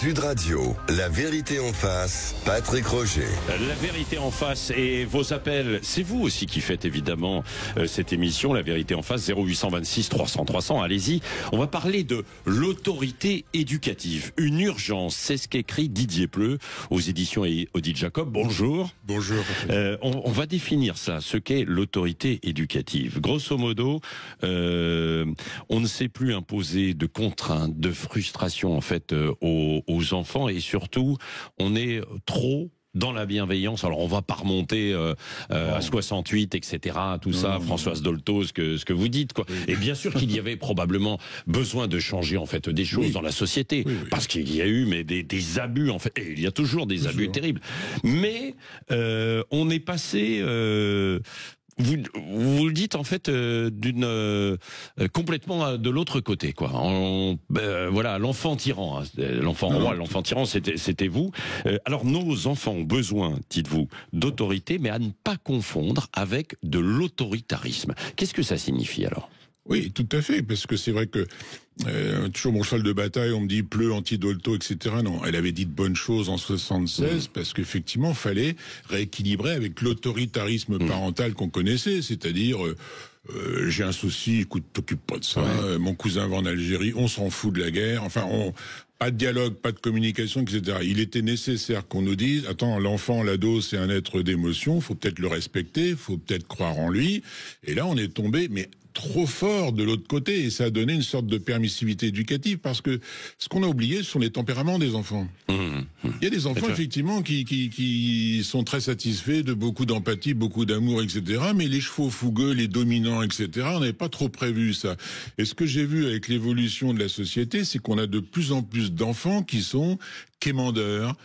Sud Radio, la vérité en face, Patrick Roger. La vérité en face et vos appels, c'est vous aussi qui faites évidemment cette émission, la vérité en face, 0826 300 300, allez-y. On va parler de l'autorité éducative, une urgence, c'est ce qu'écrit Didier Pleu aux éditions Odile Jacob. Bonjour. Bonjour. On va définir ça, ce qu'est l'autorité éducative. Grosso modo, on ne sait plus imposer de contraintes, de frustration en fait aux enfants, et surtout on est trop dans la bienveillance. Alors on va pas remonter à 68, etc. Tout ça, Françoise Dolto, ce que vous dites, quoi. Et bien sûr qu'il y avait probablement besoin de changer en fait des choses dans la société, parce qu'il y a eu des abus en fait. Et il y a toujours des abus terribles. Mais on est passé. Vous le dites en fait complètement de l'autre côté, quoi. Voilà, l'enfant tyran, hein, l'enfant roi, l'enfant tyran, c'était vous. Alors nos enfants ont besoin, dites-vous, d'autorité, mais à ne pas confondre avec de l'autoritarisme. Qu'est-ce que ça signifie alors ? Oui, tout à fait, parce que c'est vrai que toujours mon cheval de bataille, on me dit Pleu, anti-Dolto, etc. Non, elle avait dit de bonnes choses en 76, parce qu'effectivement, fallait rééquilibrer avec l'autoritarisme parental qu'on connaissait, c'est-à-dire j'ai un souci, écoute, t'occupe pas de ça, mon cousin va en Algérie, on s'en fout de la guerre, enfin, pas de dialogue, pas de communication, etc. Il était nécessaire qu'on nous dise, attends, l'enfant, l'ado, c'est un être d'émotion, faut peut-être le respecter, faut peut-être croire en lui, et là, on est tombé, mais trop fort de l'autre côté, et ça a donné une sorte de permissivité éducative, parce que ce qu'on a oublié, ce sont les tempéraments des enfants. Il y a des enfants, effectivement, qui sont très satisfaits de beaucoup d'empathie, beaucoup d'amour, etc., mais les chevaux fougueux, les dominants, etc., on n'avait pas trop prévu ça. Et ce que j'ai vu avec l'évolution de la société, c'est qu'on a de plus en plus d'enfants qui sont quémandeurs,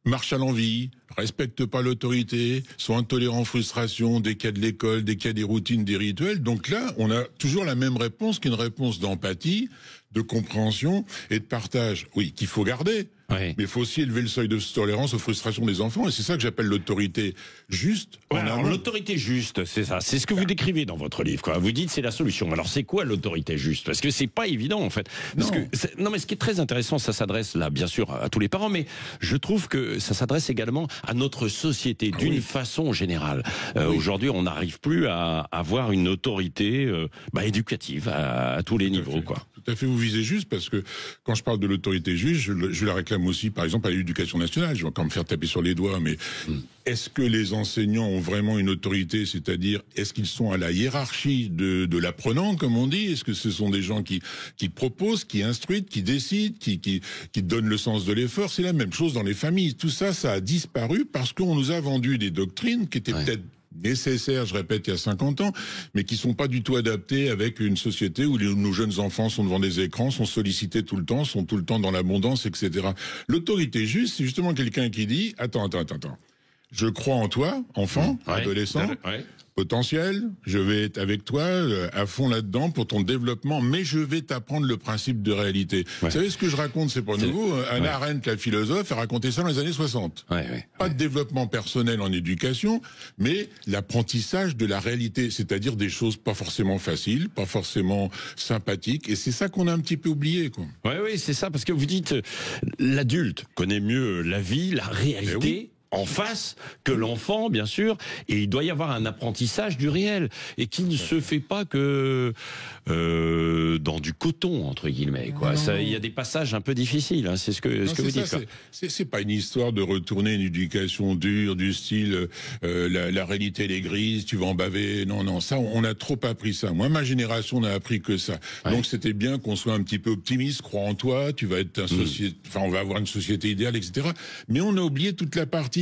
marchent à l'envie, respectent pas l'autorité, sont intolérants aux frustrations, dès qu'il y a de l'école, dès qu'il y a des routines, des rituels. Donc là, on a toujours la même réponse qu'une réponse d'empathie, de compréhension et de partage. Oui, qu'il faut garder. Mais il faut aussi élever le seuil de tolérance aux frustrations des enfants, et c'est ça que j'appelle l'autorité juste. Alors l'autorité juste, c'est ça, c'est ce que vous décrivez dans votre livre, quoi. Vous dites c'est la solution. Alors c'est quoi l'autorité juste ? Parce que c'est pas évident en fait. Parce que mais ce qui est très intéressant, ça s'adresse là bien sûr à tous les parents, mais je trouve que ça s'adresse également à notre société d'une façon générale. Aujourd'hui, on n'arrive plus à avoir une autorité éducative à tous les niveaux, quoi. Tout à fait, vous visez juste, parce que quand je parle de l'autorité juste, je la réclame aussi, par exemple, à l'éducation nationale. Je vais encore me faire taper sur les doigts, mais est-ce que les enseignants ont vraiment une autorité ? C'est-à-dire, est-ce qu'ils sont à la hiérarchie de l'apprenant, comme on dit ? Est-ce que ce sont des gens qui proposent, qui instruisent, qui décident, qui donnent le sens de l'effort ? C'est la même chose dans les familles. Tout ça, ça a disparu parce qu'on nous a vendu des doctrines qui étaient peut-être nécessaires, je répète, il y a 50 ans, mais qui sont pas du tout adaptés avec une société où nos jeunes enfants sont devant des écrans, sont sollicités tout le temps, sont tout le temps dans l'abondance, etc. L'autorité juste, c'est justement quelqu'un qui dit, attends. Je crois en toi, enfant, adolescent, potentiel, je vais être avec toi à fond là-dedans pour ton développement, mais je vais t'apprendre le principe de réalité. Vous savez ce que je raconte, c'est pas nouveau. Hannah Arendt, la philosophe, a raconté ça dans les années 60. Pas de développement personnel en éducation, mais l'apprentissage de la réalité, c'est-à-dire des choses pas forcément faciles, pas forcément sympathiques, et c'est ça qu'on a un petit peu oublié, quoi. Oui, c'est ça, parce que vous dites, l'adulte connaît mieux la vie, la réalité, en face que l'enfant, bien sûr, et il doit y avoir un apprentissage du réel, et qui ne se fait pas que dans du coton, entre guillemets, quoi. Il y a des passages un peu difficiles, hein, c'est ce que vous dites. C'est pas une histoire de retourner une éducation dure, du style la réalité elle est grise, tu vas en baver. Non, ça on a trop appris ça. Moi, ma génération n'a appris que ça. Donc c'était bien qu'on soit un petit peu optimiste, crois en toi, tu vas être on va avoir une société idéale, etc. Mais on a oublié toute la partie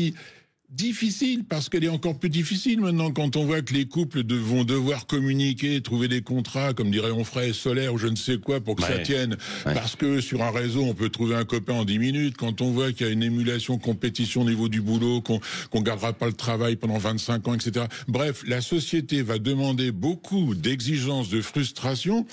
difficile, parce qu'elle est encore plus difficile maintenant quand on voit que les couples vont devoir communiquer, trouver des contrats, comme dirait Onfray, solaires ou je ne sais quoi pour que ça tienne, parce que sur un réseau on peut trouver un copain en 10 minutes, quand on voit qu'il y a une émulation, compétition au niveau du boulot, qu'on gardera pas le travail pendant 25 ans, etc. Bref, la société va demander beaucoup d'exigences, de frustration,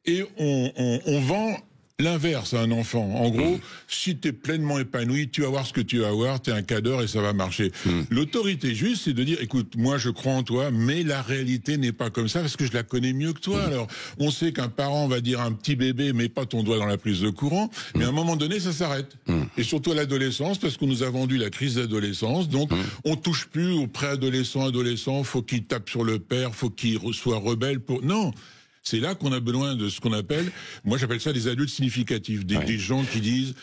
et on vend l'inverse à un enfant. En gros, si tu es pleinement épanoui, tu vas voir ce que tu vas voir, tu es un cadre et ça va marcher. L'autorité juste, c'est de dire, écoute, moi je crois en toi, mais la réalité n'est pas comme ça parce que je la connais mieux que toi. Alors, on sait qu'un parent va dire à un petit bébé, mets pas ton doigt dans la prise de courant, mais à un moment donné, ça s'arrête. Et surtout à l'adolescence, parce qu'on nous a vendu la crise d'adolescence, donc on touche plus aux préadolescents, adolescents, faut qu'ils tapent sur le père, faut qu'ils soient rebelles pour... Non. C'est là qu'on a besoin de ce qu'on appelle, moi j'appelle ça des adultes significatifs, des gens qui disent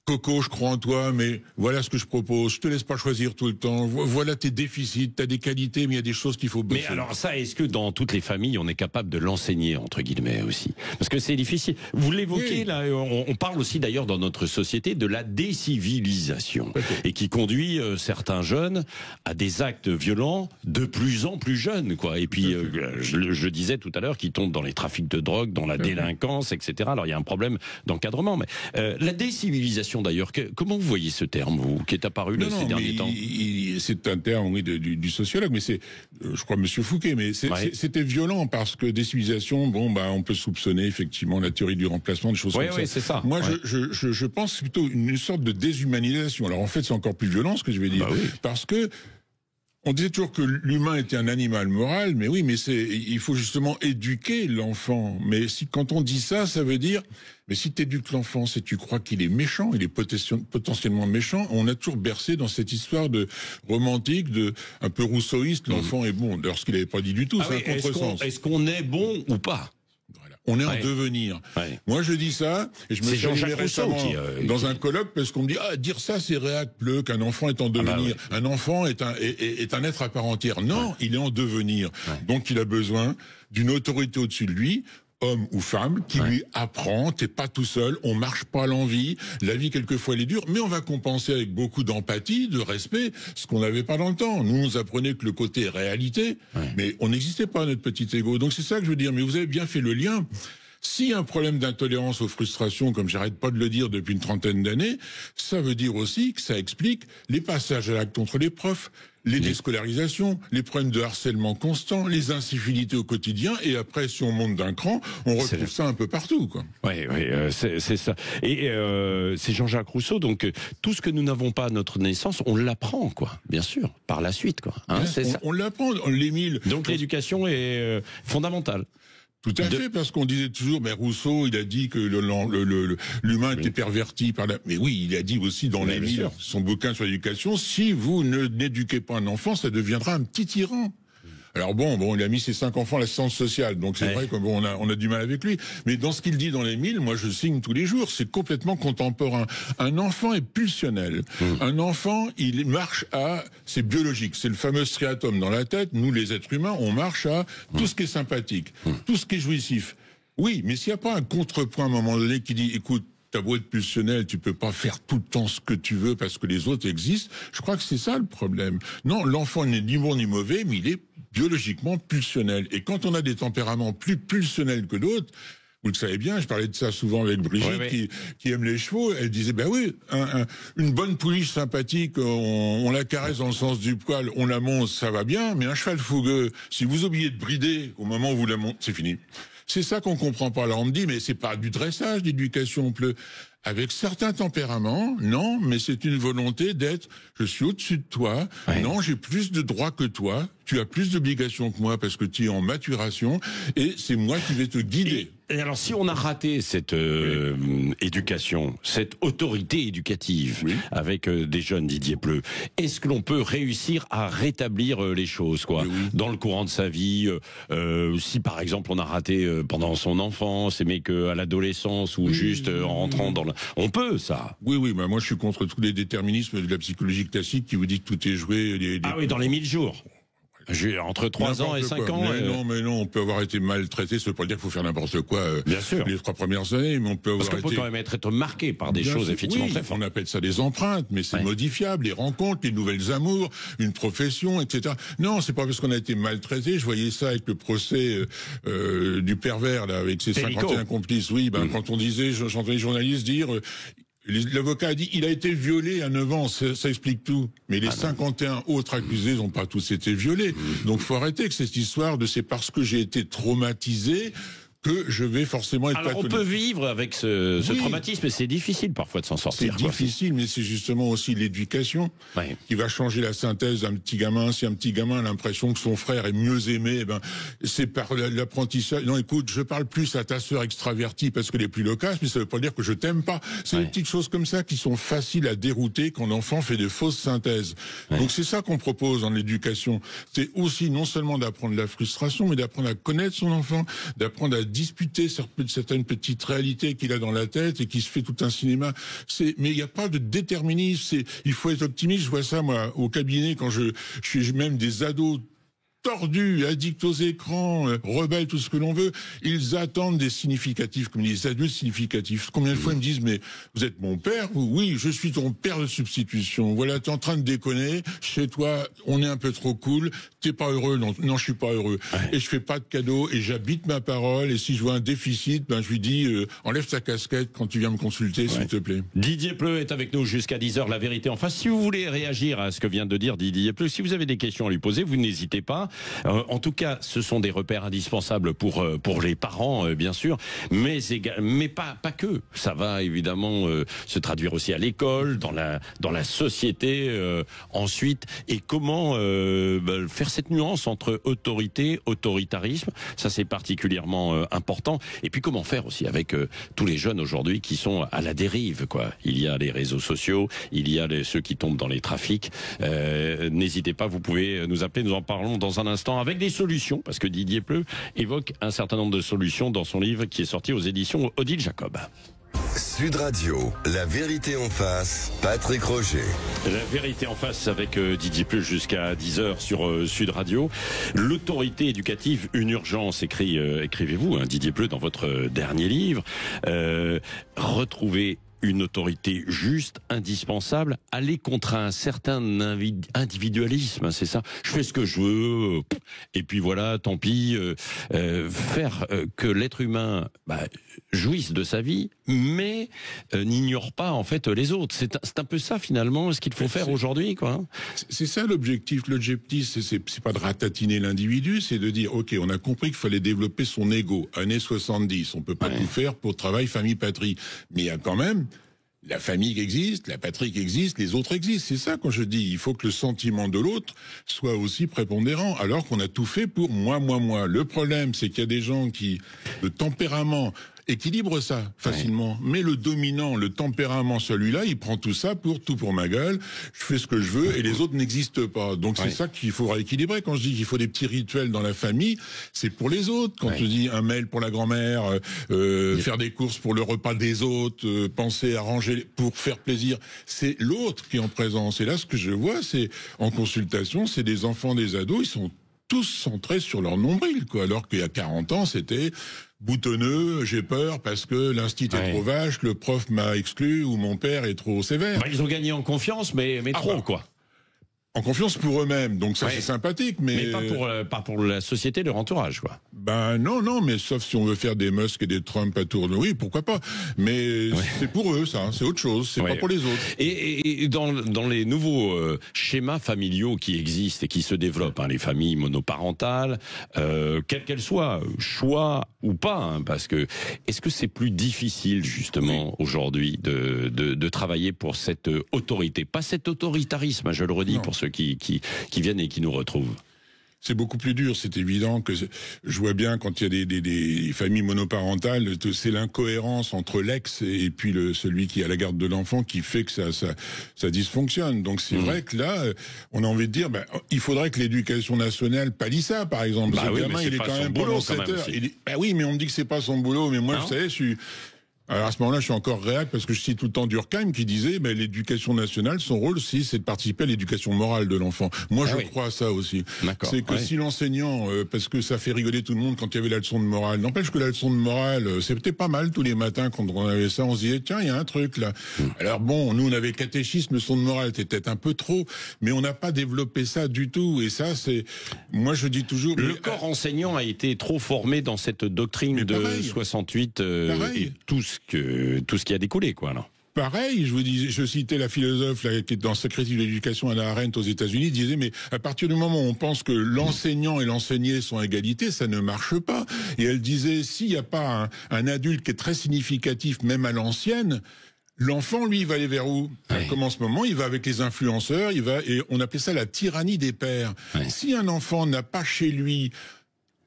Coco, je crois en toi, mais voilà ce que je propose. Je te laisse pas choisir tout le temps. Voilà tes déficits, t'as des qualités, mais il y a des choses qu'il faut bosser. Mais alors ça, est-ce que dans toutes les familles, on est capable de l'enseigner, entre guillemets, aussi? Parce que c'est difficile. Vous l'évoquez, là, on parle aussi d'ailleurs dans notre société de la décivilisation, et qui conduit certains jeunes à des actes violents de plus en plus jeunes, quoi. Et puis, je disais tout à l'heure qu'ils tombent dans les trafics de drogue, dans la délinquance, etc. Alors il y a un problème d'encadrement, mais la décivilisation d'ailleurs, comment vous voyez ce terme, vous, qui est apparu ces derniers temps? C'est un terme, oui, du sociologue, mais c'est, je crois, Monsieur Fouquet, mais c'était violent parce que décivilisation, bon, bah, on peut soupçonner effectivement la théorie du remplacement, des choses comme ça. Oui, c'est ça. Moi, je pense que c'est plutôt une sorte de déshumanisation. Alors en fait, c'est encore plus violent ce que je vais dire, parce que on disait toujours que l'humain était un animal moral, mais oui, mais il faut justement éduquer l'enfant. Mais quand on dit ça, ça veut dire, mais si tu éduques l'enfant, c'est tu crois qu'il est méchant, il est potentiellement méchant. On a toujours bercé dans cette histoire de romantique, un peu rousseauiste, l'enfant est bon, lorsqu'il n'avait pas dit du tout, c'est un contresens. Est-ce qu'on est bon ou pas? On est en devenir. Moi, je dis ça, et je me suis arrivé récemment dans un colloque parce qu'on me dit, dire ça, c'est réac-pleu, qu'un enfant est en devenir. Un enfant est un être à part entière. Non, il est en devenir. Donc, il a besoin d'une autorité au-dessus de lui, homme ou femme, qui lui apprend, t'es pas tout seul, on marche pas à l'envie, la vie quelquefois elle est dure, mais on va compenser avec beaucoup d'empathie, de respect, ce qu'on n'avait pas dans le temps. Nous, on apprenait que le côté réalité, mais on n'existait pas, notre petit ego. Donc c'est ça que je veux dire, mais vous avez bien fait le lien. S'il y a un problème d'intolérance aux frustrations, comme j'arrête pas de le dire depuis une trentaine d'années, ça veut dire aussi que ça explique les passages à l'acte contre les profs, les déscolarisations, les problèmes de harcèlement constant, les incivilités au quotidien, et après, si on monte d'un cran, on retrouve ça un peu partout, quoi. C'est ça. Et c'est Jean-Jacques Rousseau, donc tout ce que nous n'avons pas à notre naissance, on l'apprend, quoi, bien sûr, par la suite, quoi. On l'apprend, l'Émile. Donc l'éducation est fondamentale. Tout à fait, parce qu'on disait toujours, mais Rousseau, il a dit que l'humain était perverti par la... Mais oui, il a dit aussi dans l'Émile, son bouquin sur l'éducation, si vous n'éduquez pas un enfant, ça deviendra un petit tyran. Alors bon, il a mis ses 5 enfants à l'assistance sociale, donc c'est vrai qu'on a du mal avec lui. Mais dans ce qu'il dit dans l'Émile, moi je signe tous les jours, c'est complètement contemporain. Un enfant est pulsionnel. Un enfant, il marche c'est biologique, c'est le fameux striatum dans la tête. Nous les êtres humains, on marche à tout ce qui est sympathique, tout ce qui est jouissif. Oui, mais s'il n'y a pas un contrepoint à un moment donné qui dit, écoute, t'as beau être pulsionnel, tu peux pas faire tout le temps ce que tu veux parce que les autres existent. Je crois que c'est ça le problème. Non, l'enfant n'est ni bon ni mauvais, mais il est biologiquement pulsionnel. Et quand on a des tempéraments plus pulsionnels que d'autres, vous le savez bien, je parlais de ça souvent avec Brigitte qui aime les chevaux, elle disait, une bonne pouliche sympathique, on la caresse dans le sens du poil, on la monte, ça va bien, mais un cheval fougueux, si vous oubliez de brider au moment où vous la montez, c'est fini. C'est ça qu'on comprend pas. Alors on me dit, mais c'est pas du dressage, d'éducation, avec certains tempéraments, non, mais c'est une volonté d'être, je suis au-dessus de toi, non, j'ai plus de droits que toi, tu as plus d'obligations que moi parce que tu es en maturation, et c'est moi qui vais te guider. Et alors, si on a raté cette éducation, cette autorité éducative avec des jeunes, Didier Pleu, est-ce que l'on peut réussir à rétablir les choses, quoi, dans le courant de sa vie, si par exemple on a raté pendant son enfance, mais qu'à l'adolescence ou juste en rentrant dans on peut, ça. Oui, bah moi je suis contre tous les déterminismes de la psychologie classique qui vous dit que tout est joué. Ah oui, dans les 1000 jours. Entre 3 ans et 5 ans. Mais non, on peut avoir été maltraité, ça veut pas dire qu'il faut faire n'importe quoi bien sûr. Les 3 premières années, mais on peut avoir Parce qu'on peut quand même être marqué par des choses effectivement très fortes. On appelle ça des empreintes, mais c'est modifiable, les rencontres, les nouvelles amours, une profession, etc. Non, c'est pas parce qu'on a été maltraité, je voyais ça avec le procès du pervers, là, avec ses 51 complices. Oui, quand on disait, j'entendais les journalistes dire... L'avocat a dit il a été violé à 9 ans, ça explique tout. Mais les 51 autres accusés n'ont pas tous été violés. Donc faut arrêter avec cette histoire de c'est parce que j'ai été traumatisé que je vais forcément être Alors on peut vivre avec ce traumatisme, mais c'est difficile parfois de s'en sortir. C'est difficile, mais c'est justement aussi l'éducation qui va changer la synthèse d'un petit gamin. Si un petit gamin a l'impression que son frère est mieux aimé, c'est par l'apprentissage. Non, écoute, je parle plus à ta sœur extravertie parce qu'elle est plus loquace, mais ça veut pas dire que je t'aime pas. C'est des petites choses comme ça qui sont faciles à dérouter quand l'enfant fait de fausses synthèses. Donc c'est ça qu'on propose en éducation. C'est aussi non seulement d'apprendre la frustration, mais d'apprendre à connaître son enfant, d'apprendre à disputer certaines petites réalités qu'il a dans la tête et qui se fait tout un cinéma. Mais il n'y a pas de déterminisme. Il faut être optimiste. Je vois ça, moi, au cabinet, quand je suis même des ados tordus, addicts aux écrans, rebelles, tout ce que l'on veut, ils attendent des significatifs, comme des adultes significatifs. Combien de fois ils me disent, mais vous êtes mon père? Oui, je suis ton père de substitution. Voilà, t'es en train de déconner. Chez toi, on est un peu trop cool. T'es pas heureux? Non, je suis pas heureux. Et je fais pas de cadeaux et j'habite ma parole. Et si je vois un déficit, je lui dis, enlève ta casquette quand tu viens me consulter, s'il te plaît. Didier Pleu est avec nous jusqu'à 10h, La Vérité en face. Si vous voulez réagir à ce que vient de dire Didier Pleu, si vous avez des questions à lui poser, vous n'hésitez pas. En tout cas, ce sont des repères indispensables pour les parents, bien sûr, mais pas que. Ça va évidemment se traduire aussi à l'école, dans la société ensuite. Et comment faire cette nuance entre autorité, autoritarisme, ça c'est particulièrement important. Et puis comment faire aussi avec tous les jeunes aujourd'hui qui sont à la dérive, quoi. Il y a les réseaux sociaux, il y a ceux qui tombent dans les trafics. N'hésitez pas, vous pouvez nous appeler, nous en parlons dans un instant avec des solutions, parce que Didier Pleu évoque un certain nombre de solutions dans son livre qui est sorti aux éditions Odile Jacob. Sud Radio, La Vérité en face, Patrick Roger. La Vérité en face avec Didier Pleu jusqu'à 10h sur Sud Radio. L'autorité éducative, une urgence, écrivez-vous, Didier Pleu, dans votre dernier livre. Retrouver une autorité juste, indispensable, aller contre un certain individualisme, c'est ça. Je fais ce que je veux, et puis voilà, tant pis. Faire que l'être humain jouisse de sa vie, mais n'ignore pas en fait les autres. C'est un peu ça finalement ce qu'il faut faire aujourd'hui, quoi. C'est ça l'objectif. L'objectif, c'est pas de ratatiner l'individu, c'est de dire ok, on a compris qu'il fallait développer son ego. Années 70, on peut pas tout faire pour travail, famille, patrie, mais il y a quand même la famille qui existe, la patrie qui existe, les autres existent. C'est ça quand je dis, il faut que le sentiment de l'autre soit aussi prépondérant, alors qu'on a tout fait pour moi. Le problème, c'est qu'il y a des gens qui, le tempérament équilibre ça facilement, mais le dominant, le tempérament, celui-là, il prend tout ça pour ma gueule, je fais ce que je veux et les autres n'existent pas. Donc c'est ça qu'il faudra équilibrer. Quand je dis qu'il faut des petits rituels dans la famille, c'est pour les autres. Quand je dis un mail pour la grand-mère, faire des courses pour le repas des autres, penser à ranger pour faire plaisir, c'est l'autre qui est en présence. Et là, ce que je vois, c'est en consultation, c'est des enfants, des ados, ils sont tous centrés sur leur nombril, quoi. Alors qu'il y a 40 ans, c'était boutonneux, j'ai peur parce que l'instit est trop vache, le prof m'a exclu ou mon père est trop sévère. Ils ont gagné en confiance, mais trop, quoi. En confiance pour eux-mêmes, donc ça c'est sympathique, mais pas pour la société, leur entourage, quoi. Non, mais sauf si on veut faire des Musk et des Trump à tour de oui, pourquoi pas. Mais c'est pour eux, ça, c'est autre chose, c'est pas pour les autres. Et dans les nouveaux schémas familiaux qui existent et qui se développent, les familles monoparentales, quelles qu'elles soient, choix ou pas, parce que est-ce que c'est plus difficile justement aujourd'hui de travailler pour cette autorité, pas cet autoritarisme, je le redis pour ceux qui viennent et qui nous retrouvent. C'est beaucoup plus dur, c'est évident que je vois bien quand il y a des familles monoparentales, c'est l'incohérence entre l'ex et puis celui qui est à la garde de l'enfant qui fait que ça dysfonctionne. Donc c'est vrai que là, on a envie de dire, il faudrait que l'éducation nationale pallie ça, par exemple. Ce gamin, il est quand même pendant 7 heures. Oui, mais on me dit que c'est pas son boulot, mais moi, vous savez, je suis... Alors à ce moment-là, je suis encore réac parce que je cite tout le temps Durkheim qui disait l'éducation nationale, son rôle aussi, c'est de participer à l'éducation morale de l'enfant. Moi, je crois à ça aussi. C'est que si l'enseignant, parce que ça fait rigoler tout le monde quand il y avait la leçon de morale, n'empêche que la leçon de morale, c'était pas mal tous les matins quand on avait ça, on se disait tiens, il y a un truc là. Alors bon, nous on avait catéchisme, leçon de morale, c'était peut-être un peu trop, mais on n'a pas développé ça du tout. Et ça, c'est, moi je dis toujours, le corps enseignant a été trop formé dans cette doctrine de 68 et tout ce qui a découlé, quoi. Alors. Pareil, je citais la philosophe là, qui est dans sa critique de l'éducation, Hannah Arendt aux États-Unis, disait mais à partir du moment où on pense que l'enseignant et l'enseigné sont à égalité, ça ne marche pas. Et elle disait s'il n'y a pas un adulte qui est très significatif, même à l'ancienne, l'enfant, lui, il va aller vers où? Comme en ce moment, il va avec les influenceurs, et on appelait ça la tyrannie des pères. Si un enfant n'a pas chez lui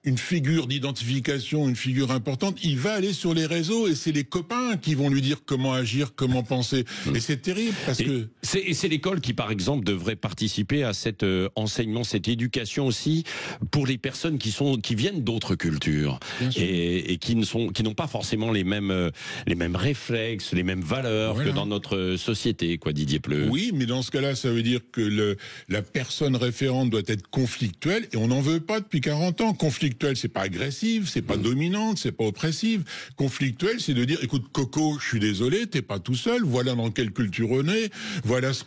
une figure d'identification, une figure importante, il va aller sur les réseaux et c'est les copains qui vont lui dire comment agir, comment penser. Et c'est terrible parce que... C'est l'école qui, par exemple, devrait participer à cet enseignement, cette éducation aussi pour les personnes qui viennent d'autres cultures et qui n'ont pas forcément les mêmes réflexes, les mêmes valeurs que dans notre société, quoi, Didier Pleu. Oui, mais dans ce cas-là, ça veut dire que la personne référente doit être conflictuelle et on n'en veut pas depuis 40 ans. Conflictuelle, c'est pas agressive, c'est pas dominante, c'est pas oppressive. Conflictuelle, c'est de dire, écoute, Coco, je suis désolé, t'es pas tout seul, voilà dans quelle culture on est, voilà ce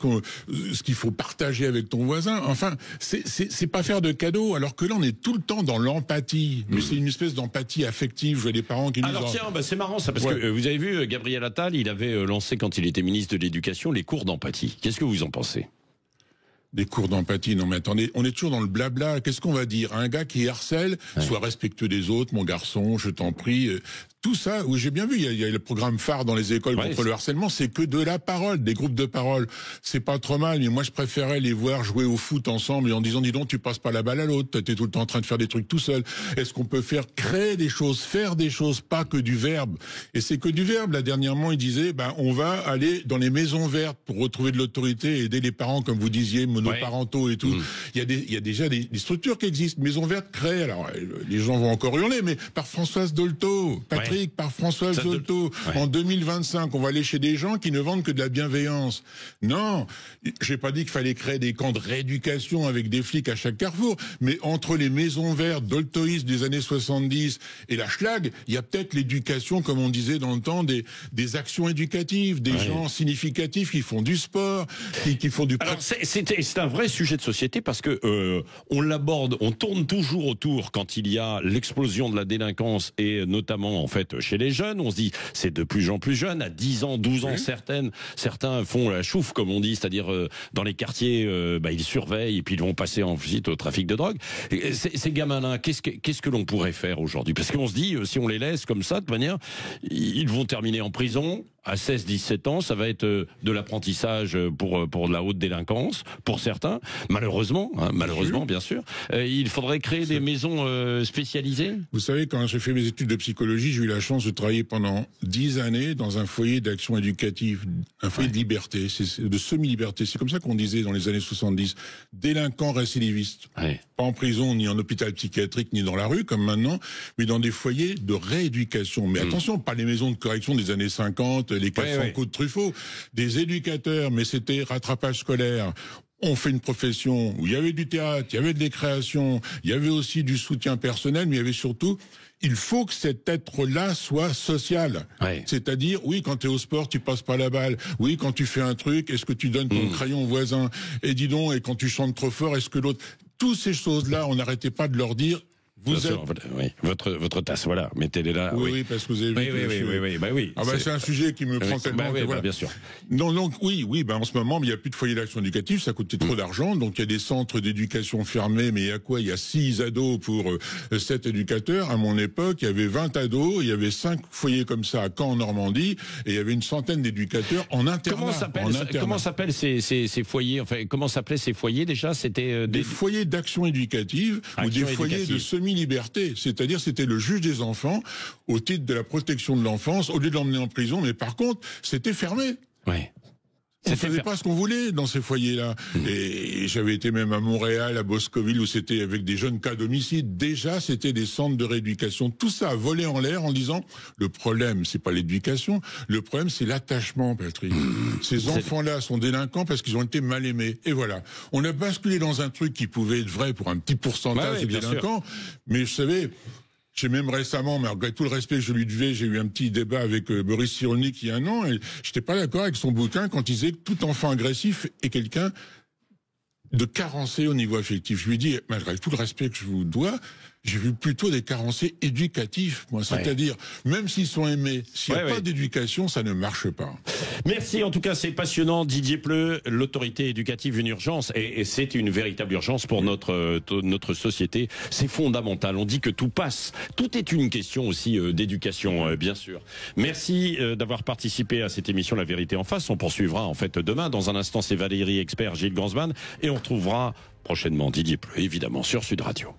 qu'il faut partager avec ton voisin. Enfin, c'est pas faire de cadeaux, alors que là, on est tout le temps dans l'empathie. Mais c'est une espèce d'empathie affective. Je vois des parents qui nous disent... Alors tiens, c'est marrant ça, parce que vous avez vu, Gabriel Attal, il avait lancé, quand il était ministre de l'Éducation, les cours d'empathie. Qu'est-ce que vous en pensez ? Des cours d'empathie, non mais attendez, on est toujours dans le blabla. Qu'est-ce qu'on va dire à un gars qui harcèle? Sois respectueux des autres, mon garçon, je t'en prie. Tout ça, oui, j'ai bien vu, il y a le programme phare dans les écoles contre le harcèlement, c'est que de la parole, des groupes de parole. C'est pas trop mal, mais moi je préférais les voir jouer au foot ensemble et en disant, dis donc, tu passes pas la balle à l'autre, t'es tout le temps en train de faire des trucs tout seul. Est-ce qu'on peut créer des choses, faire des choses, pas que du verbe? Et c'est que du verbe. Là, dernièrement, il disait, on va aller dans les maisons vertes pour retrouver de l'autorité et aider les parents, comme vous disiez, monoparentaux et tout. Il y a déjà des structures qui existent. Maison verte créée, alors les gens vont encore hurler, mais par Françoise Dolto, par Françoise Dolto. En 2025, on va aller chez des gens qui ne vendent que de la bienveillance. Non, j'ai pas dit qu'il fallait créer des camps de rééducation avec des flics à chaque carrefour, mais entre les maisons vertes doltoïstes des années 70 et la schlag, il y a peut-être l'éducation, comme on disait dans le temps, des actions éducatives, des gens significatifs qui font du sport, qui font du... Alors c'est un vrai sujet de société parce que on l'aborde, on tourne toujours autour quand il y a l'explosion de la délinquance et notamment en fait chez les jeunes, on se dit c'est de plus en plus jeune, à 10 ans, 12 ans, certains font la chouffe comme on dit, c'est-à-dire dans les quartiers, ils surveillent et puis ils vont passer ensuite au trafic de drogue. Ces gamins-là, qu'est-ce que l'on pourrait faire aujourd'hui? Parce qu'on se dit, si on les laisse comme ça, de manière, ils vont terminer en prison. À 16-17 ans, ça va être de l'apprentissage pour de la haute délinquance, pour certains. Malheureusement, bien sûr. Il faudrait créer des maisons spécialisées. Vous savez, quand j'ai fait mes études de psychologie, j'ai eu la chance de travailler pendant 10 années dans un foyer d'action éducative, un foyer de liberté, de semi-liberté. C'est comme ça qu'on disait dans les années 70. Délinquants récidivistes. Pas en prison, ni en hôpital psychiatrique, ni dans la rue, comme maintenant, mais dans des foyers de rééducation. Mais attention, pas les maisons de correction des années 50, les 400 coups de Truffaut, des éducateurs, mais c'était rattrapage scolaire. On fait une profession où il y avait du théâtre, il y avait de l'écréation, il y avait aussi du soutien personnel, mais il y avait surtout, il faut que cet être-là soit social. C'est-à-dire, oui, quand tu es au sport, tu passes pas la balle. Oui, quand tu fais un truc, est-ce que tu donnes ton crayon au voisin? Et dis donc, et quand tu chantes trop fort, est-ce que l'autre... Toutes ces choses-là, on n'arrêtait pas de leur dire... Votre tasse, voilà, mettez-les là. Oui, parce que vous avez vu. Oui. C'est un sujet qui me prend tellement. Bien sûr. Non, donc oui, en ce moment, il n'y a plus de foyer d'action éducative, ça coûtait trop d'argent, donc il y a des centres d'éducation fermés, mais il y a quoi? Il y a 6 ados pour 7 éducateurs. À mon époque, il y avait 20 ados, il y avait 5 foyers comme ça à Caen, en Normandie, et il y avait une centaine d'éducateurs en internat. Comment s'appellent ces foyers? Enfin, comment s'appelaient ces foyers déjà? C'était des foyers d'action éducative ou des foyers de semi-liberté, c'est-à-dire c'était le juge des enfants au titre de la protection de l'enfance, au lieu de l'emmener en prison, mais par contre, c'était fermé. On ne faisait pas ce qu'on voulait dans ces foyers-là. Et j'avais été même à Montréal, à Boscoville, où c'était avec des jeunes cas d'homicide. Déjà, c'était des centres de rééducation. Tout ça a volé en l'air en disant, le problème, c'est pas l'éducation, le problème, c'est l'attachement, Patrick. Ces enfants-là sont délinquants parce qu'ils ont été mal aimés. Et voilà. On a basculé dans un truc qui pouvait être vrai pour un petit pourcentage de délinquants. Mais vous savez... J'ai même récemment, malgré tout le respect que je lui devais, j'ai eu un petit débat avec Boris Cyrulnik il y a un an, et j'étais pas d'accord avec son bouquin quand il disait que tout enfant agressif est quelqu'un de carencé au niveau affectif. Je lui dis, malgré tout le respect que je vous dois, j'ai vu plutôt des carencés éducatifs, moi. C'est-à-dire, même s'ils sont aimés, s'il n'y a pas d'éducation, ça ne marche pas. Merci, en tout cas, c'est passionnant. Didier Pleu, l'autorité éducative, une urgence. Et c'est une véritable urgence pour notre société. C'est fondamental. On dit que tout passe. Tout est une question aussi d'éducation, bien sûr. Merci d'avoir participé à cette émission La Vérité en Face. On poursuivra en fait demain. Dans un instant, c'est Valérie Expert, Gilles Gansman. Et on retrouvera prochainement Didier Pleu, évidemment, sur Sud Radio.